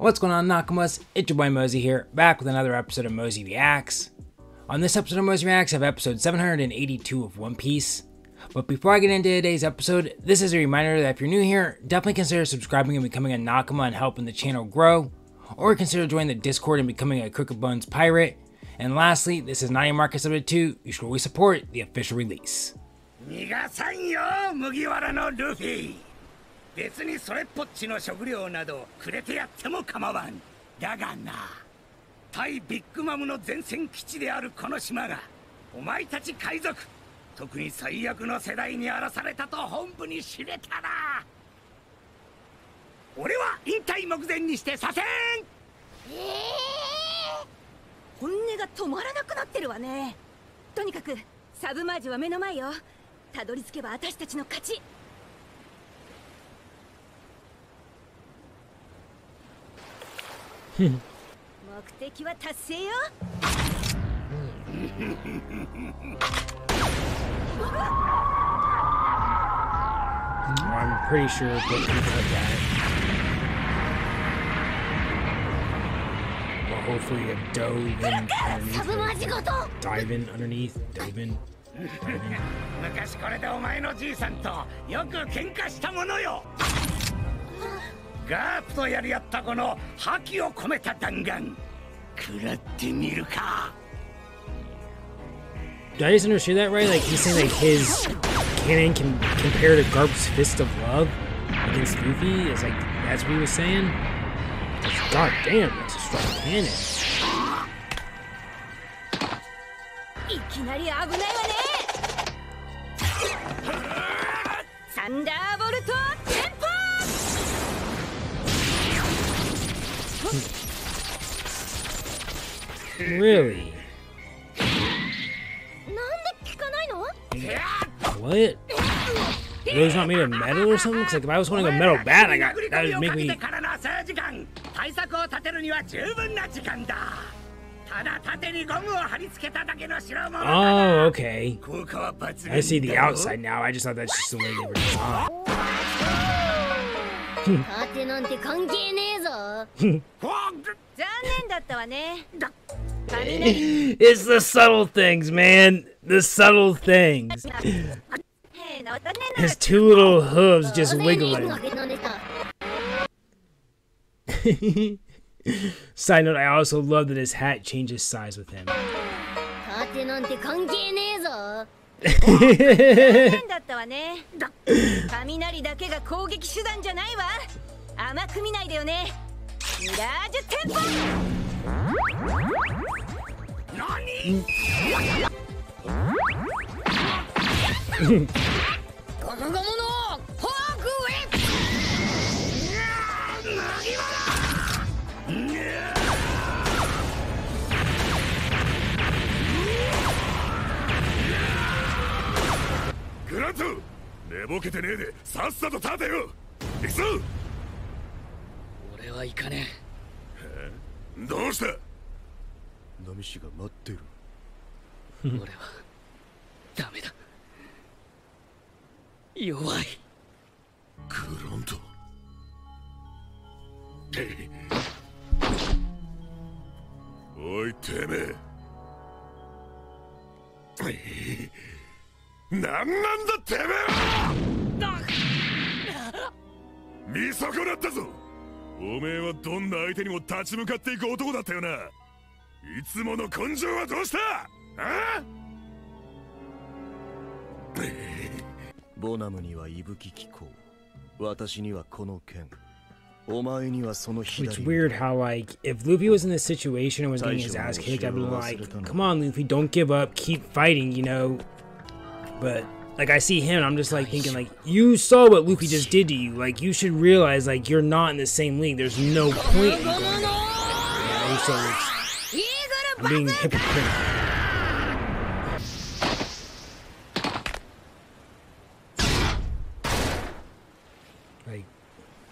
What's going on, Nakamas? It's your boy Mozy here, back with another episode of Mozy Reacts. On this episode of Mozy Reacts, I have episode 782 of One Piece. But before I get into today's episode, this is a reminder that if you're new here, definitely consider subscribing and becoming a Nakama and helping the channel grow, or consider joining the Discord and becoming a Crooked Buns pirate. And lastly, this is not a market subject to, you should always support the official release. 別にそれっぽっちの食料などくれてやっても構わん。だがな、対ビッグマムの前線基地であるこの島がお前たち海賊、特に最悪の世代に荒らされたと本部に知れたら、俺は引退目前にしてさせん。本音が止まらなくなってるわね。とにかくサブマージは目の前よ。たどり着けば私たちの勝ち。目的は達成よ。I'm pretty sure that we cut that. Well, hopefully a dove in underneath. Dive in underneath. Dive in. 昔これでお前のじいさんとよく喧嘩したものよ。ガープとやり合ったこの覇気を込めた弾丸、食らってみるか。 Did I just understand that right? Like he's saying like his cannon can compare to Garp's fist of love against Luffy? It's like that's what he was saying? God damn, that's a strong cannon. いきなり危ないわね。サンダーボルトテンポ。 Really? What? Those not made of metal or something? Cause like if I was holding a metal bat, that would make me. Oh, okay. I see the outside now. I just thought that's just the way they were designed. It's the subtle things, man. The subtle things. His two little hooves just wiggling. Side note, I also love that his hat changes size with him. Grount! 寝ぼけてねえでさっさと立てよ。行くぞ。俺は行かねえ。どうした？ナミシが待ってる。俺はダメだ。弱い。グラント。おいてめえ。なんなんだてめえは！見損なったぞ。おめえはどんな相手にも立ち向かっていく男だったよな。いつもの根性はどうした？あ？ボナムには息吹気候、私にはこの剣、お前にはその左。 It's weird how like if Luffy was in this situation and was getting his ass kicked, I'd be like, come on Luffy, don't give up, keep fighting, you know. But like I see him, I'm just like thinking like, you saw what Luffy just did to you. Like you should realize like you're not in the same league. There's no point in going there. You know, so I'm being hypocritical. Like,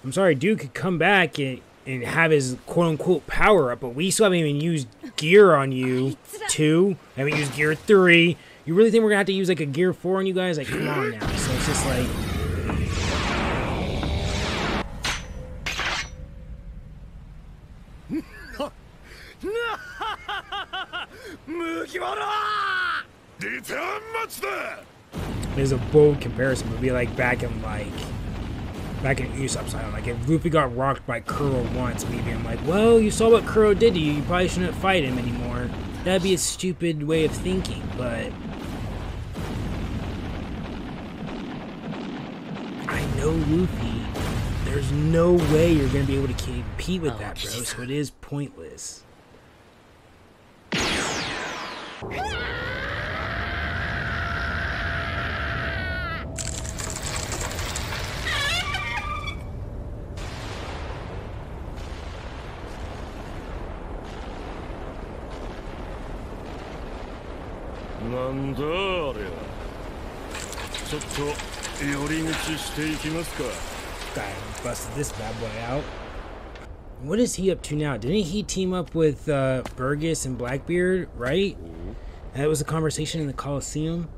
I'm sorry, dude could come back and have his quote-unquote power up, but we still haven't even used gear on you. 2, haven't used gear 3. You really think we're gonna have to use like a gear 4 on you guys? Like, come on now. So it's just like, There's a bold comparison. It would be like back in Usopp's Island. Like if Luffy got rocked by Kuro once, maybe I'm like, well, you saw what Kuro did to you. You probably shouldn't fight him anymore. That'd be a stupid way of thinking, but I know Luffy. There's no way you're gonna be able to compete with that, bro. So it is pointless. Guy busted this bad boy out. What is he up to now? Didn't he team up with Burgess and Blackbeard, right? That was a conversation in the Coliseum.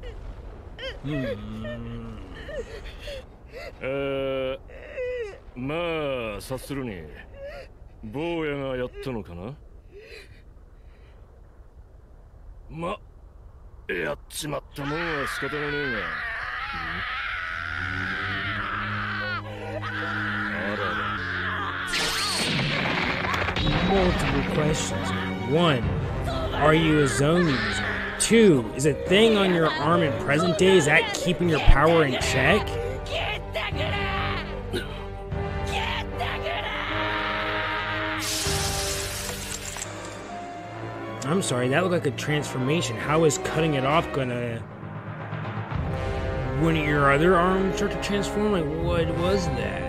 Multiple questions. One, are you a zone user? Two, is a thing on your arm in present day, is that keeping your power in check? I'm sorry, that looked like a transformation. How is cutting it off gonna... Wouldn't your other arm start to transform? Like, what was that?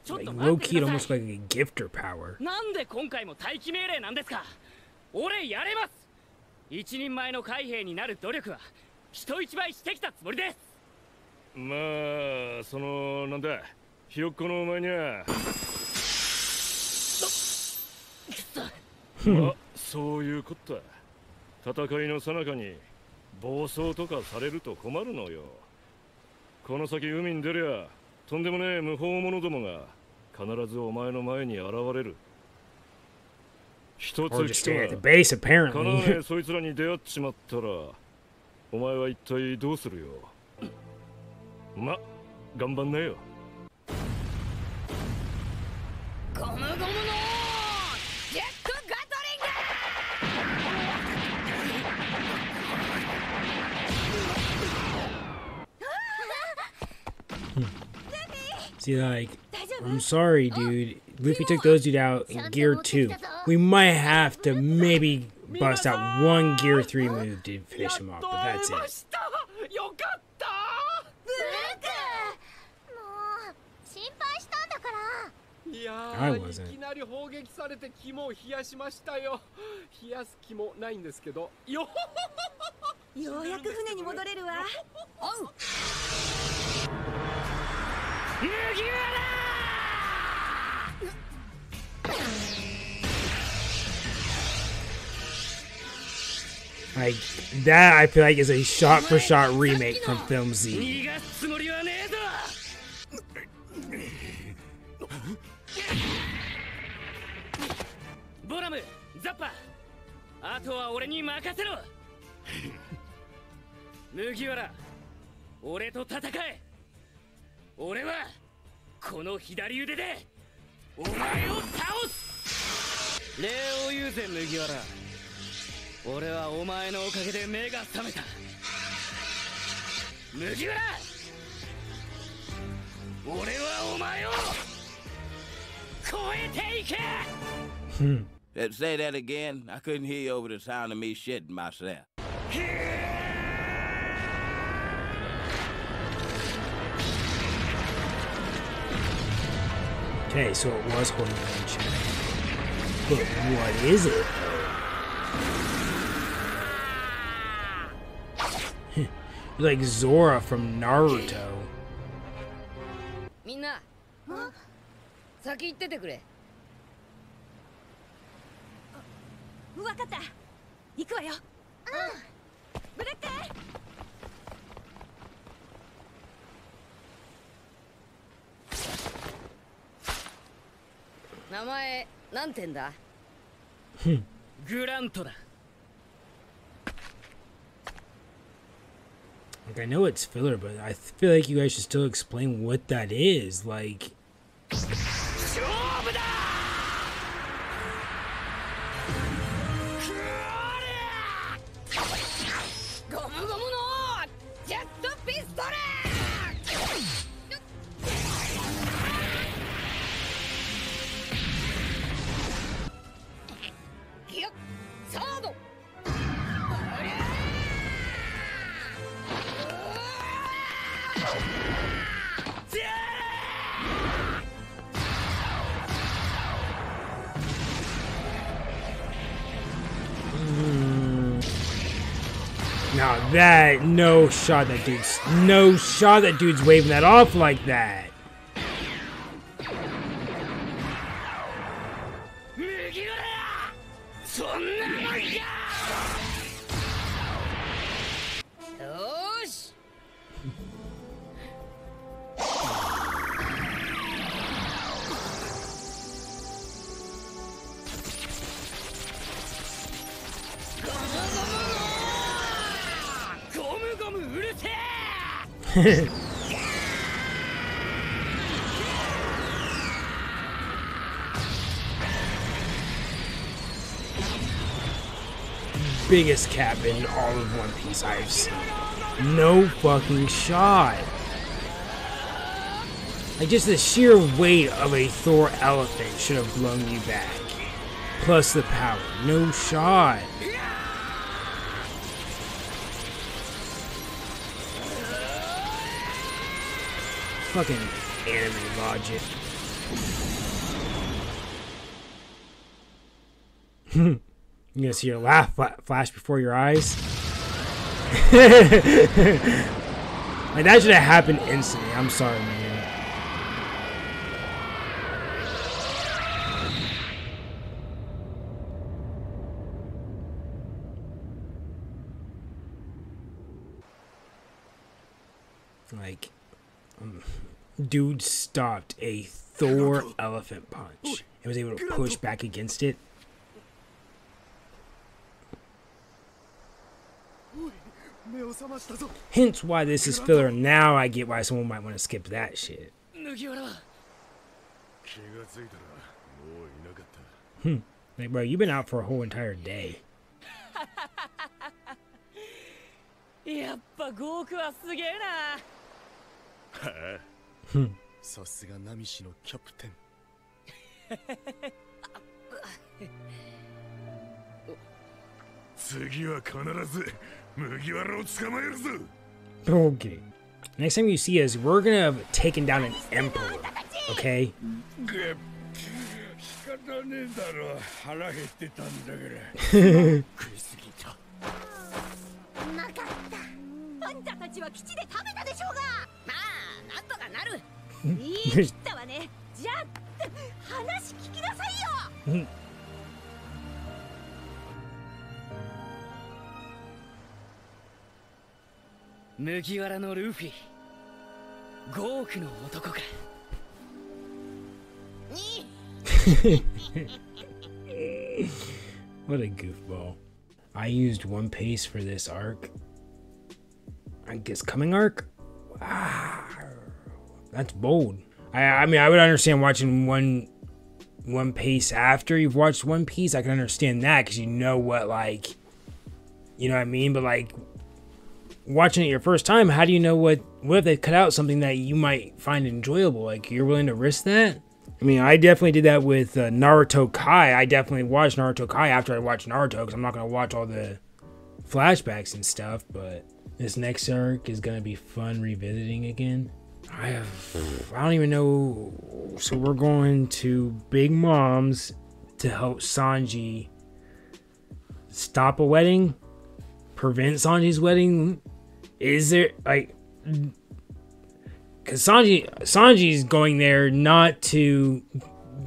Like, low-key, it almost like a gifter power. Or just stay at the base, apparently. See, like, I'm sorry, dude. Luffy took those dude out in Gear 2. We might have to maybe bust out one Gear 3 move to finish him off, but that's it. I wasn't. Like that, I feel like is a shot-for-shot remake from Film Z. Say that again. I couldn't hear you over the sound of me shitting myself. Okay, so it was holding it in check. But what is it? You're like Zora from Naruto. Like, I know it's filler, but I feel like you guys should still explain what that is. Like, now that, no shot that dude's waving that off like that. Biggest cap in all of One Piece I've seen. No fucking shot. Like, just the sheer weight of a Thor elephant should have blown you back. Plus the power. No shot. Fucking anime logic. You gonna see your laugh flash before your eyes? Like, that should have happened instantly. I'm sorry, man. Like, dude stopped a Thor elephant punch and was able to push back against it. Hence why this is filler. Now I get why someone might want to skip that shit. Like, bro, you've been out for a whole entire day. Okay. Next time you see us, we're gonna have taken down an emperor. Okay? Mugiwara no Luffy. 5億の男か。What a goofball. I used One Piece for this arc. I guess coming arc? Wow. That's bold. I mean, I would understand watching One Piece after you've watched One Piece. I can understand that because you know what, like, you know what I mean? But, like, watching it your first time, how do you know what if they cut out something that you might find enjoyable? Like, you're willing to risk that? I mean, I definitely did that with Naruto Kai. I definitely watched Naruto Kai after I watched Naruto because I'm not going to watch all the flashbacks and stuff, but this next arc is going to be fun revisiting again. I don't even know. So we're going to Big Mom's to help Sanji stop a wedding, prevent Sanji's wedding. Is there, like, because Sanji's going there not to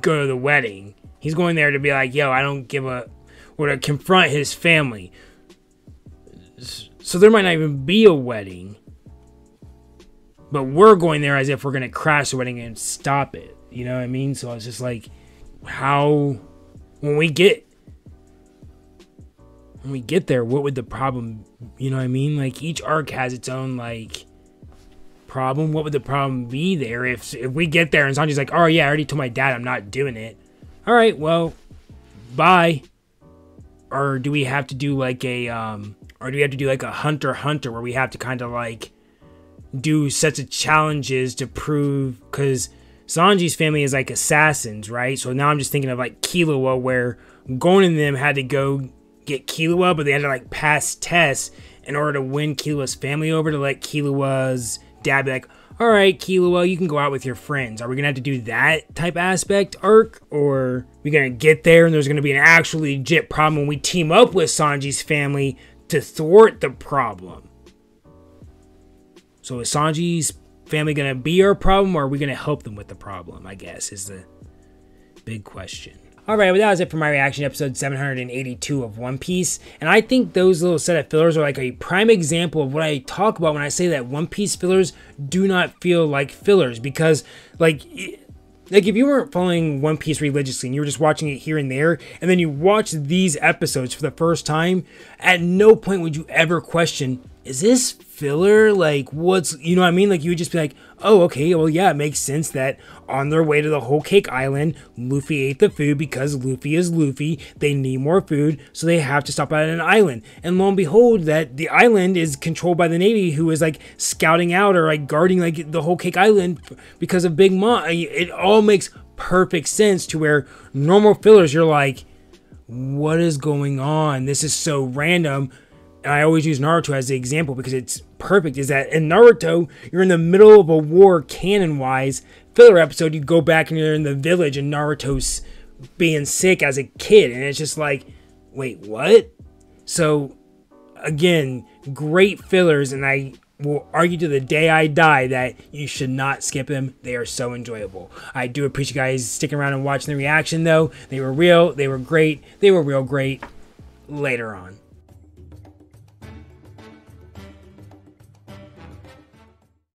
go to the wedding. He's going there to be like, yo, I don't give a, or to confront his family. So there might not even be a wedding. But we're going there as if we're going to crash the wedding and stop it. You know what I mean? So I was just like, how, when we get when we get there, what would the problem, you know what I mean? Like, each arc has its own, like, problem. What would the problem be there if we get there and Sanji's like, oh yeah, I already told my dad I'm not doing it. All right, well, bye. Or do we have to do like a, or do we have to do like a Hunter x Hunter where we have to kind of like do sets of challenges to prove, because Sanji's family is like assassins, right? So now I'm just thinking of like Killua, where Gon and them had to go get Killua, but they had to like pass tests in order to win Killua's family over, to let Killua's dad be like, all right, Killua, you can go out with your friends. Are we gonna have to do that type aspect arc, or are we gonna get there and there's gonna be an actual legit problem when we team up with Sanji's family to thwart the problem? So is Sanji's family gonna be our problem, or are we gonna help them with the problem, I guess, is the big question. Alright, well that was it for my reaction to episode 782 of One Piece, and I think those little set of fillers are like a prime example of what I talk about when I say that One Piece fillers do not feel like fillers, because like if you weren't following One Piece religiously and you were just watching it here and there, and then you watch these episodes for the first time, at no point would you ever question, is this filler? Like, what's, you know what I mean? Like, you would just be like, oh, okay, well, yeah, it makes sense that on their way to the Whole Cake Island, Luffy ate the food because Luffy is Luffy. They need more food, so they have to stop at an island. And lo and behold, that the island is controlled by the Navy, who is like scouting out or like guarding like the Whole Cake Island because of Big Mom. It all makes perfect sense to where normal fillers, you're like, what is going on? This is so random. And I always use Naruto as the example because it's perfect, is that in Naruto, you're in the middle of a war canon-wise. Filler episode, you go back and you're in the village and Naruto's being sick as a kid. And it's just like, wait, what? So, again, great fillers, and I will argue to the day I die that you should not skip them. They are so enjoyable. I do appreciate you guys sticking around and watching the reaction, though. They were real. They were great. They were real great. Later on.